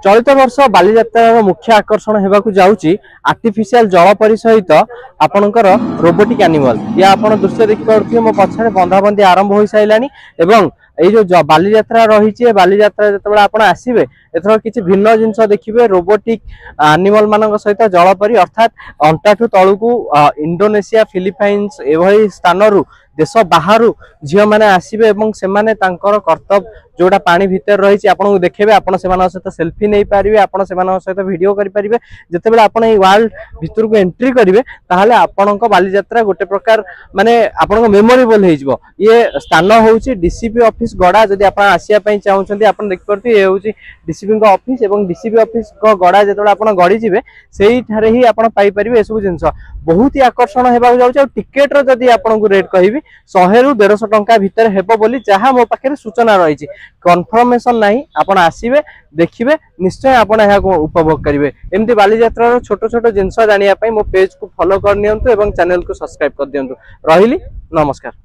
चलित वर्ष बालीजात्रार मुख्य आकर्षण होगाकू जाऊँगी आर्टिफिशियल जलपरी सहित आपणकर रोबोटिक एनिमल या आपण दृश्य देखिपे मो पछरे बंधाबंदी आरंभ हो सारानी एवं ये जो बालीजात्रा रही बालीजात्रा जो आप आसवे एथर किसी भिन्न जिनस देखिए रोबोटिक एनिमल मान सहित जलपरी अर्थात अंटाठू तलू इंडोनेशिया फिलिपाइन्स एभली स्थान देश बाहर झील मैंने आसवे से कर्तव्य जोड़ा पानी भितर रही आपको देखेबे आपण सहित सेल्फी नहीं पारे आपण सहित वीडियो करेंगे जिते आप वर्ल्ड भितर को एंट्री करेंगे ताहले आपण बालीजात्रा गोटे प्रकार माने आपण मेमोरेबल हो ये स्थान हूँ डीसीपी ऑफिस गड़ा जदि आप आसापी चाहते आप देखिए ये हूँ डीसीपी ऑफिस और डीसीपी ऑफिस गड़ा जो आप गड़ीजे से ही आप पाइपर सब जिन बहुत ही आकर्षण होगा जाऊँ टिकेट जदि आपको रेट कहि 100 ରୁ 150 टंका भितर हेबो बोली जहाँ मो पाखे सूचना रही कन्फर्मेशन नहीं आपण आसवे देखिए निश्चय आपण उपभोग करेंगे एमती बालीजात्रार छोट छोट जिनस जानापी मो पेज को फॉलो कर नियंतु एवं चैनल को सब्सक्राइब कर दियंतु रहिली नमस्कार।